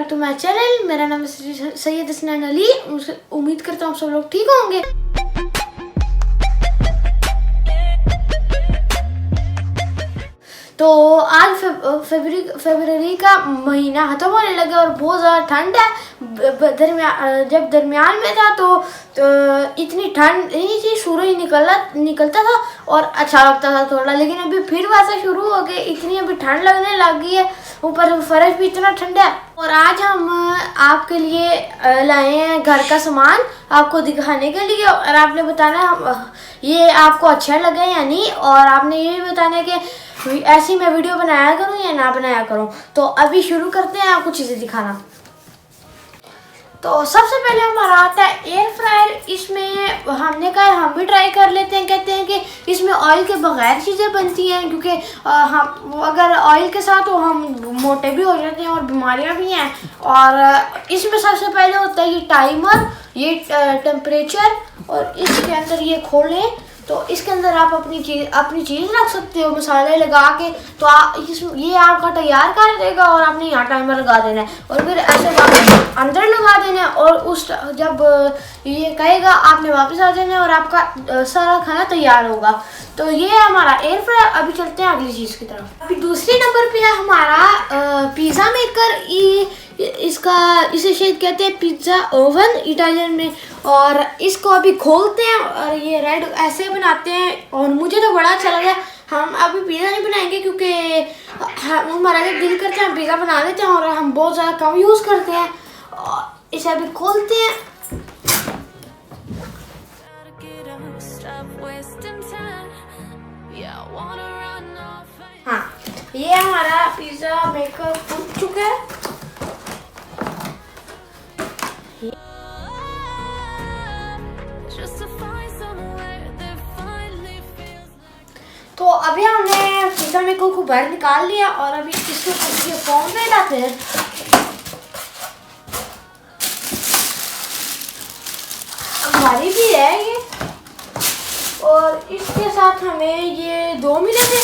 Back to my channel. मेरा नाम है सैयद हसनैन अली। उम्मीद करता हूँ सब लोग ठीक होंगे। तो आज फरवरी का महीना खत्म होने लगा और बहुत ज़्यादा ठंड है। जब दरमियान में था तो इतनी ठंड नहीं थी, सूरज निकलता था और अच्छा लगता था थोड़ा, लेकिन अभी फिर वैसा शुरू हो गया, इतनी अभी ठंड लगने लग गई है, ऊपर फर्श भी इतना ठंडा है। और आज हम आपके लिए लाए हैं घर का सामान आपको दिखाने के लिए, और आपने बताना ये आपको अच्छा लगा या नहीं, और आपने ये भी बताना है कि ऐसी मैं वीडियो बनाया करूं या ना बनाया करूं। तो अभी शुरू करते हैं आपको चीज़ें दिखाना। तो सबसे पहले हमारा आता है एयर फ्रायर। इसमें हमने कहा हम भी ट्राई कर लेते हैं। कहते हैं कि इसमें ऑयल के बगैर चीज़ें बनती हैं, क्योंकि हम अगर ऑयल के साथ तो हम मोटे भी हो जाते हैं और बीमारियां भी हैं। और इसमें सबसे पहले होता है ये टाइमर, ये टेम्परेचर, और इसके अंदर ये खोलें तो इसके अंदर आप अपनी चीज़ रख सकते हो मसाले लगा के। तो ये आपका तैयार कर देगा और आपने यहाँ टाइमर लगा देना है और फिर ऐसे अंदर लगा देना है, और उस जब ये कहेगा आपने वापस आ जाना है और आपका सारा खाना तैयार होगा। तो ये है हमारा एयर फ्रायर। अभी चलते हैं अगली चीज़ की तरफ। अभी दूसरे नंबर पे है हमारा पिज़्ज़ा मेकर। इसे शायद कहते हैं पिज़्ज़ा ओवन इटालियन में। और इसको अभी खोलते हैं और ये रेड ऐसे बनाते हैं, और मुझे तो बड़ा अच्छा लगा। हम अभी पिज़्ज़ा नहीं बनाएंगे क्योंकि हमारा जब दिल करता है पिज़्ज़ा बना लेते हैं, और हम बहुत ज़्यादा कम यूज़ करते हैं। और इसे अभी खोलते हैं। हाँ, ये हमारा पिज़्ज़ा मेकर खुल चुका है। तो अभी हमने पिज़्ज़ा मेकर को बाहर निकाल लिया और अभी इसको फॉर्म में लाते हैं। हमारी भी है ये, और इसके साथ हमें ये 2 मिले थे।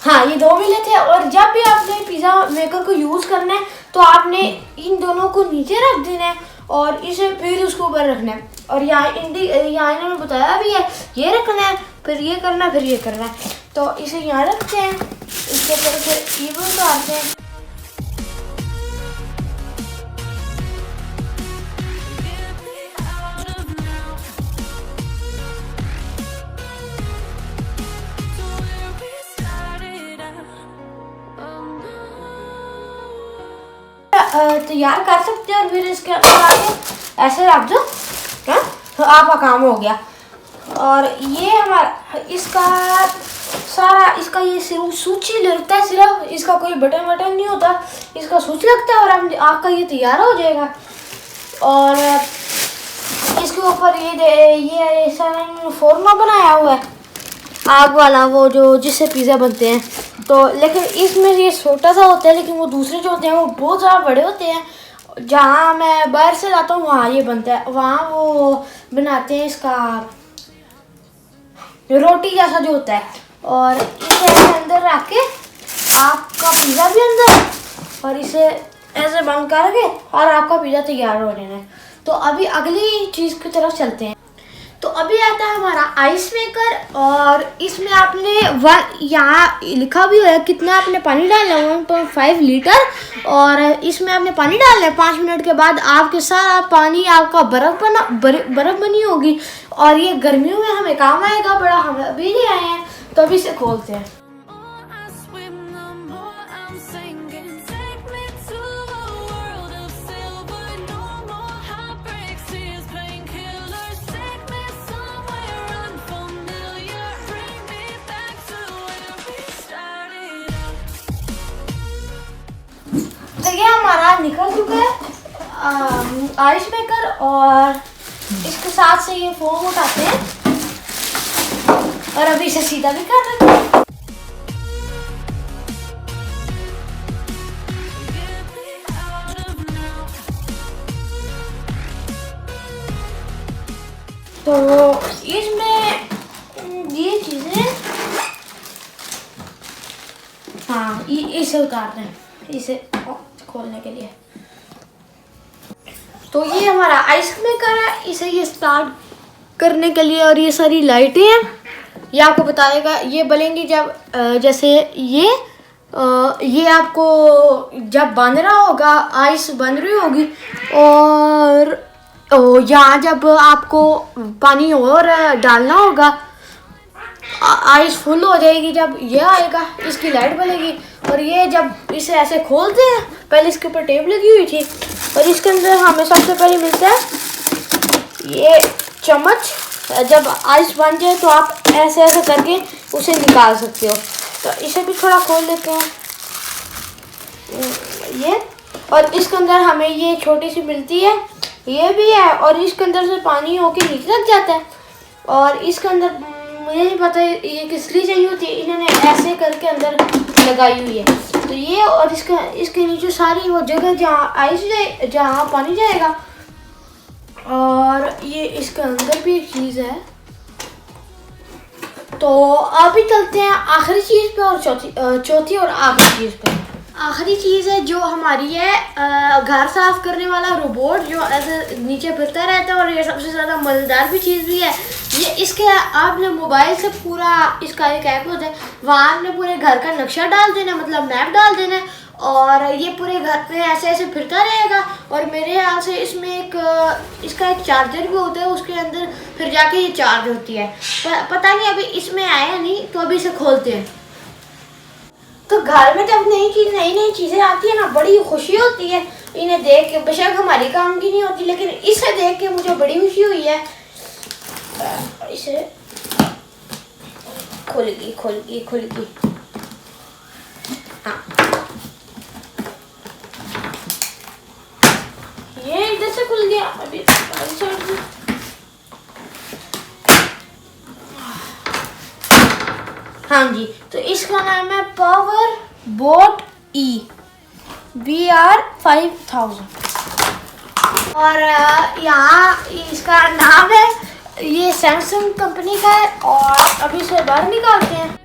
हाँ, ये 2 मिले थे। और जब भी आपने पिज़्ज़ा मेकर को यूज़ करना है तो आपने इन दोनों को नीचे रख देना है और इसे फिर उसको ऊपर रखना है। और यहाँ इन्होंने बताया भी है, ये रखना है, फिर ये करना है, फिर ये करना है। तो इसे यहाँ रखते हैं, इसके ऊपर फिर ये भी उतारते हैं। तैयार कर सकते हैं और फिर इसके अंदर आके ऐसे रख दो, तो आपका काम हो गया। और ये हमारा इसका ये सिर्फ स्विच ही लगता है, सिर्फ इसका कोई बटन नहीं होता, इसका स्विच लगता है और आपका ये तैयार हो जाएगा। और इसके ऊपर ये सारा फॉर्मा बनाया हुआ है आग वाला, वो जो जिससे पिज़्ज़ा बनते हैं। तो लेकिन इसमें ये छोटा सा होता है, लेकिन वो दूसरे जो होते हैं वो बहुत ज़्यादा बड़े होते हैं। जहाँ मैं बाहर से लाता हूँ वहाँ ये बनता है, वहाँ वो बनाते हैं इसका रोटी जैसा जो होता है। और इसे अंदर रख के आपका पिज़्ज़ा भी अंदर, और इसे ऐसे बंद करके और आपका पिज़्ज़ा तैयार हो जाना है। तो अभी अगली चीज़ की तरफ चलते हैं। तो अभी आता है हमारा आइस मेकर, और इसमें आपने यहाँ लिखा भी है कितना आपने पानी डालना है, 1.5 लीटर। और इसमें आपने पानी डालना है। 5 मिनट के बाद आपके सारा पानी आपका बर्फ़ बनी होगी, और ये गर्मियों में हमें काम आएगा बड़ा। हम अभी ले आए हैं, तो अभी इसे खोलते हैं। तो ये हमारा निकल चुका है आइस मेकर, और इसके साथ से ये फोम उठाते हैं और अभी इसे सीधा भी कर देते हैं। तो इसमें ये चीज़ें हाँ इसे उतारते हैं, इसे खोलने के लिए। तो ये हमारा आइस मेकर है, इसे ये स्टार्ट करने के लिए, और ये सारी लाइटें हैं, ये आपको बताएगा। ये बलेंगी जब जैसे ये आपको जब बन रहा होगा, आइस बन रही होगी, और यहाँ जब आपको पानी और डालना होगा, आइस फुल हो जाएगी, जब ये आएगा इसकी लाइट बलेगी। और ये जब इसे ऐसे खोलते हैं, पहले इसके ऊपर टेप लगी हुई थी, और इसके अंदर हमें सबसे पहले मिलता है ये चम्मच। जब आइस बन जाए तो आप ऐसे ऐसे करके उसे निकाल सकते हो। तो इसे भी थोड़ा खोल लेते हैं ये, और इसके अंदर हमें ये छोटी सी मिलती है, ये भी है, और इसके अंदर से पानी होके नीचे लग जाता है। और इसके अंदर मुझे नहीं पता ये किस लिए चाहिए होती है, इन्होंने ऐसे करके अंदर लगाई हुई है। तो ये, और इसके नीचे सारी वो जगह जहाँ आइस जाए, जहाँ पानी जाएगा। और ये इसके अंदर भी एक चीज़ है। तो अभी चलते हैं आखिरी चीज़ पे, और चौथी और आखिरी चीज़ पे। आखिरी चीज़ है जो हमारी है घर साफ करने वाला रोबोट, जो ऐसे नीचे फिरता रहता है, और ये सबसे ज़्यादा मज़ेदार भी चीज़ भी है। ये इसके आपने मोबाइल से पूरा, इसका एक ऐप होता है, वहाँ आपने पूरे घर का नक्शा डाल देना, मतलब मैप डाल देना है, और ये पूरे घर पे ऐसे ऐसे फिरता रहेगा। और मेरे ख्याल से इसमें इसका एक चार्जर भी होता है, उसके अंदर फिर जाके ये चार्ज होती है। पता नहीं अभी इसमें आया नहीं, तो अभी इसे खोलते हैं। तो घर में जब नई नई चीज़ें आती है ना, बड़ी खुशी होती है इन्हें देख के। बेशक हमारी काम की नहीं होती, लेकिन इसे देख के मुझे बड़ी खुशी हुई है। इसे खुल गई। हाँ, ये इधर से खुल गया। अभी हाँ जी, तो इसका नाम है पावर बोट ई VR5000। और यहाँ इसका नाम है, ये सैमसंग कंपनी का है। और अभी इसे बाहर निकालते हैं।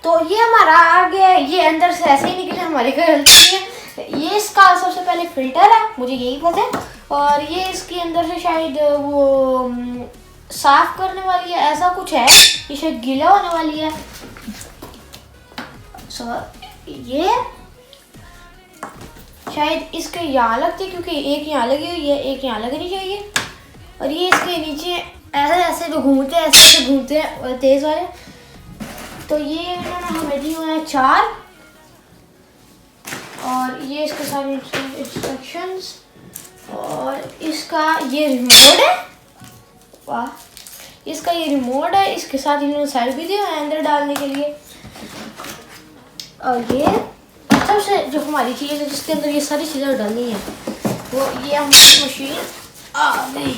तो ये हमारा आ गया, ये अंदर से ऐसे ही निकले, हमारी कोई गलती है। ये इसका सबसे पहले फिल्टर है, मुझे यही पता है। और ये इसके अंदर से शायद वो साफ करने वाली है, ऐसा कुछ है, ये शायद गीला होने वाली है। ये शायद इसके यहाँ लगती है, क्योंकि एक यहाँ लगी हुई है, एक यहाँ लगनी चाहिए। और ये इसके नीचे ऐसे ऐसे जो घूमते हैं, ऐसे घूमते हैं तेज वाले। तो ये इन्होंने हमें दी हुए हैं 4, और ये इसके सारे इंस्ट्रक्शंस, और इसका ये रिमोट है। वाह, इसका ये रिमोट है, इसके साथ इन्होंने साइड भी दिया है अंदर डालने के लिए। और ये सबसे जो हमारी चीज़ है, जिसके अंदर ये सारी चीज़ें डालनी है, वो ये हमारी मशीन आ गई।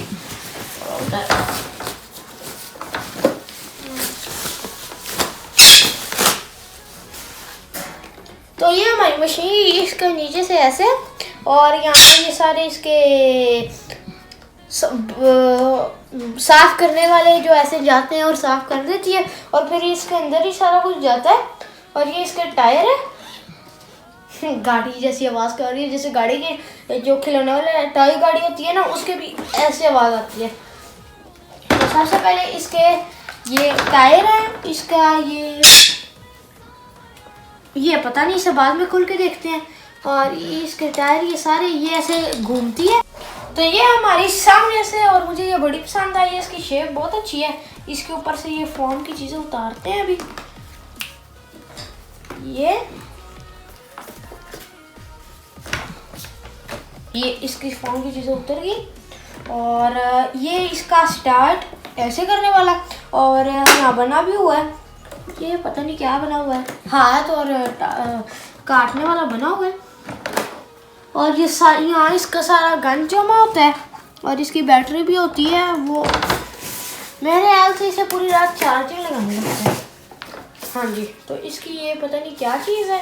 तो ये हमारी मशीन, इसके नीचे से ऐसे, और यहाँ ये सारे इसके साफ करने वाले जो ऐसे जाते हैं और साफ कर देती है। और फिर इसके अंदर ही सारा कुछ जाता है। और ये इसके टायर है, गाड़ी जैसी आवाज़ कर रही है, जैसे गाड़ी के जो खिलौने वाले टॉय गाड़ी होती है ना, उसके भी ऐसे आवाज़ आती है। तो सबसे पहले इसके ये टायर है, इसका ये पता नहीं, इसे बाद में खुल के देखते हैं। और ये इसके टायर, ये सारे ये ऐसे घूमती है। तो ये हमारी सामने से, और मुझे ये बड़ी पसंद आई है, इसकी शेप बहुत अच्छी है। इसके ऊपर से ये फोम की चीज़ें उतारते हैं अभी। ये इसकी फोम की चीज़ें उतर गई। और ये इसका स्टार्ट ऐसे करने वाला, और यहाँ बना भी हुआ है, ये पता नहीं क्या बना हुआ है, हाथ और काटने वाला बना हुआ है। और ये यहाँ इसका सारा गन जमा होता है, और इसकी बैटरी भी होती है, वो मेरे ख्याल से इसे पूरी रात चार्जिंग लगानी लगता है। हाँ जी, तो इसकी ये पता नहीं क्या चीज़ है,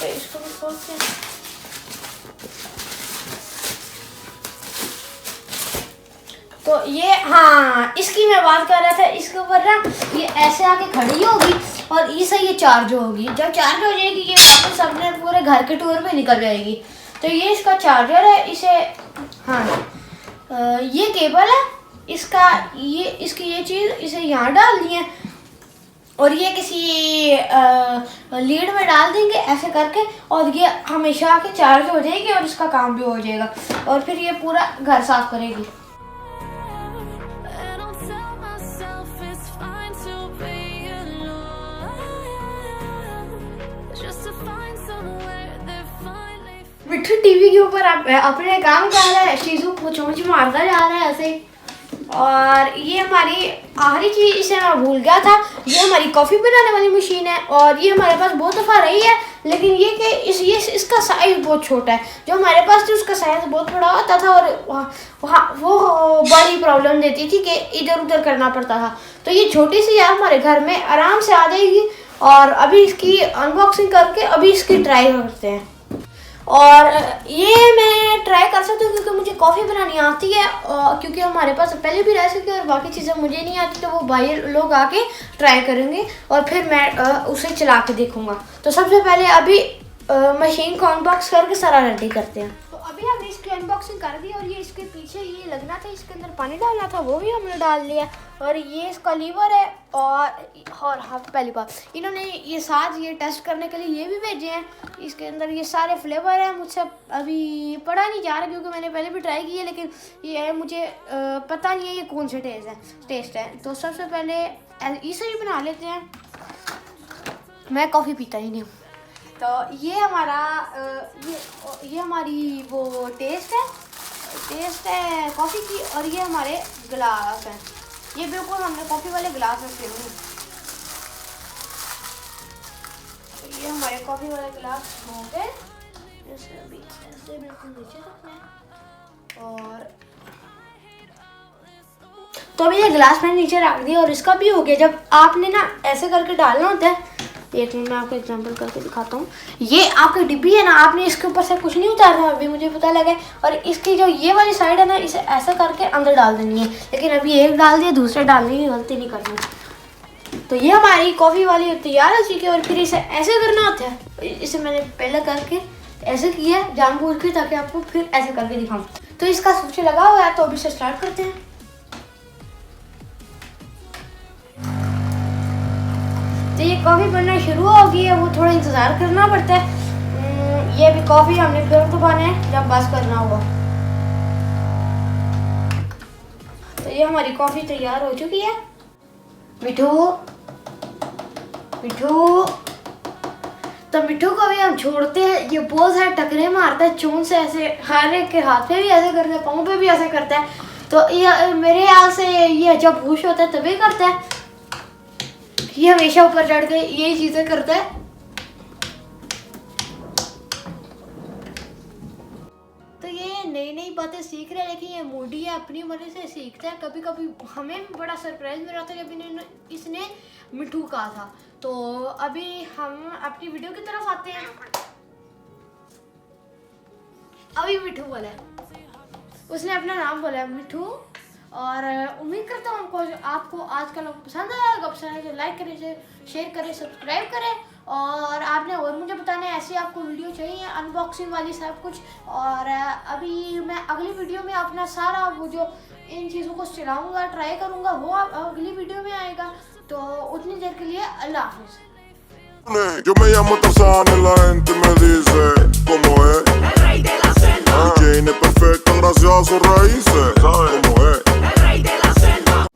इसको भी खोलते हैं। तो ये, हाँ, इसकी मैं बात कर रहा था। इसके ऊपर ना ये ऐसे आके खड़ी होगी और इसे ये चार्ज होगी। जब चार्ज हो जाएगी ये वापस अपने पूरे घर के टूर पे निकल जाएगी। तो ये इसका चार्जर है। इसे, हाँ, ये केबल है इसका, ये इसकी ये चीज़ इसे यहाँ डाल दी है और ये किसी लीड में डाल देंगे ऐसे करके, और ये हमेशा आके चार्ज हो जाएगी और इसका काम भी हो जाएगा और फिर ये पूरा घर साफ करेगी। मिट्टू टीवी के ऊपर अपने काम कर रहा है, शीशु चोंच मारता जा रहा है ऐसे ही। और ये हमारी आखिरी चीज़, इसे मैं भूल गया था, ये हमारी कॉफ़ी बनाने वाली मशीन है और ये हमारे पास बहुत दफ़ा रही है, लेकिन ये कि इसका साइज़ बहुत छोटा है। जो हमारे पास थी उसका साइज़ बहुत बड़ा होता था और वहाँ वो बड़ी प्रॉब्लम देती थी कि इधर उधर करना पड़ता था। तो ये छोटी सी यार हमारे घर में आराम से आ जाएगी। और अभी इसकी अनबॉक्सिंग करके अभी इसकी ट्राई करते हैं। और ये मैं ट्राई कर सकती हूँ क्योंकि मुझे कॉफ़ी बनानी आती है, क्योंकि हमारे पास पहले भी रेसिपी और बाकी चीज़ें मुझे नहीं आती, तो वो भाई लोग आके ट्राई करेंगे और फिर मैं उसे चला के देखूँगा। तो सबसे पहले अभी मशीन को अनबॉक्स करके सारा रेडी करते हैं। तो अभी हमने इसकी अनबॉक्सिंग कर दी और ये इसके पीछे ये लगना था, इसके अंदर पानी डालना था, वो भी हमने डाल लिया। और ये इसका लीवर है। और हाँ, पहली बात इन्होंने ये साथ ये टेस्ट करने के लिए ये भी भेजे हैं। इसके अंदर ये सारे फ्लेवर हैं। मुझसे अभी पढ़ा नहीं जा रहा क्योंकि मैंने पहले भी ट्राई की है, लेकिन ये मुझे पता नहीं है ये कौन से टेस्ट है। तो सबसे पहले इसे ही बना लेते हैं। मैं कॉफ़ी पीता ही नहीं हूँ। तो ये हमारा ये हमारी वो टेस्ट है कॉफ़ी की। और ये हमारे गिलास हैं, ये बिल्कुल हमने कॉफ़ी वाले गिलास रखे हुए हैं। तो ये हमारे कॉफ़ी वाले गिलास हो गए, जैसे अभी ऐसे बिल्कुल नीचे रखना है। और तो अभी ये गिलास मैंने नीचे रख दिया और इसका भी हो गया। जब आपने ना ऐसे करके डालना होता है, एक मिनट मैं आपको एग्जांपल करके दिखाता हूँ। ये आपकी डिब्बी है ना, आपने इसके ऊपर से कुछ नहीं उतारना, अभी मुझे पता लगा। और इसकी जो ये वाली साइड है ना, इसे ऐसा करके अंदर डाल देनी है। लेकिन अभी एक डाल दिया, दूसरे डालने की गलती नहीं करनी। तो ये हमारी कॉफ़ी वाली तैयार हो चुकी है। और फिर इसे ऐसे करना होता है। इसे मैंने पहले करके ऐसे किया जानबूझ के, ताकि आपको फिर ऐसे करके दिखाऊँ। तो इसका स्विच लगा हुआ है, तो अभी इसे स्टार्ट करते हैं। तो ये कॉफ़ी बनना शुरू हो गई है, वो थोड़ा इंतज़ार करना पड़ता है। ये भी कॉफ़ी हमने फिर दबाना है जब बस करना होगा। तो ये हमारी कॉफ़ी तैयार हो चुकी है। मिठू तो मिठू को भी हम छोड़ते हैं, ये बहुत सारे टकरे मारता है चोंच से, ऐसे हर एक के हाथ पे भी ऐसे करता है, पाँव पे भी ऐसे करता है। तो ये मेरे ख्याल से ये जब होश होता है तभी करता है। ये हमेशा ऊपर चढ़ के यही चीजें करता है। तो ये नई बातें सीख रहा है, लेकिन ये मूडी है, अपनी मर्जी से सीखता है। कभी कभी हमें भी बड़ा सरप्राइज मिला था जब इसने मिठू कहा था। तो अभी हम अपनी वीडियो की तरफ आते हैं। अभी मिठू बोला है, उसने अपना नाम बोला है मिठू। और उम्मीद करता हूँ आपको आज का लोग पसंद आया। अगर पसंद आए तो लाइक करें, शेयर करें, सब्सक्राइब करें। और आपने और मुझे बताना है ऐसी आपको वीडियो चाहिए अनबॉक्सिंग वाली सब कुछ। और अभी मैं अगली वीडियो में अपना सारा वो जो इन चीज़ों को चलाऊँगा, ट्राई करूँगा, वो अगली वीडियो में आएगा। तो उतनी देर के लिए अल्लाह हाफ़िज़। Yo me llamo Tarzán y la gente me dice ¿cómo es? El rey de la selva. Jane es perfecta gracias a sus raíces. ¿Sabes cómo es? El rey de la selva.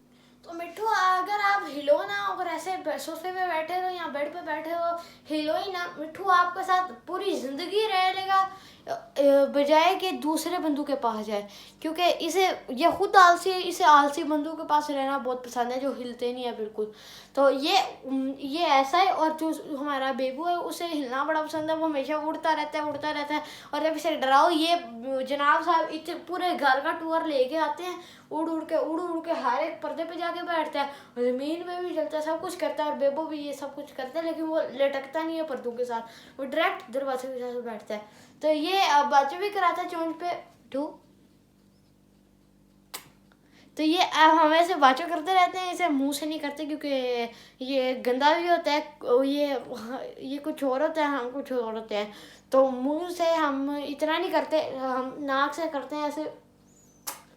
तो मिठू अगर आप हिलो ना, अगर ऐसे सोफे पे बैठे हो या बेड पे बैठे हो, हिलो ही ना, मिठू आपके साथ पूरी जिंदगी रह लेगा। बजाय कि दूसरे बंदू के पास जाए, क्योंकि ये खुद आलसी है, इसे आलसी बंदू के पास रहना बहुत पसंद है जो हिलते नहीं है बिल्कुल। तो ये ऐसा है। और जो हमारा बेबू है उसे हिलना बड़ा पसंद है, वो हमेशा उड़ता रहता है। और जब इसे डराओ, ये जनाब साहब इतने पूरे घर का टूर लेके आते हैं, उड़ उड़ के हर एक पर्दे पे जाके बैठता है, ज़मीन पे भी चलता है, सब कुछ करता है। और बेबो भी ये सब कुछ करता है, लेकिन वो लटकता नहीं है पर्दों के साथ, वो डायरेक्ट दरवाजे के साथ बैठता है। तो ये बच्चे भी कराता है चोंच पे तो ये हमें से बातों करते रहते हैं, इसे मुंह से नहीं करते क्योंकि ये गंदा भी होता है। ये कुछ और होता है, हम कुछ और होते हैं। तो मुंह से हम इतना नहीं करते, हम नाक से करते हैं,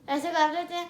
ऐसे कर लेते हैं।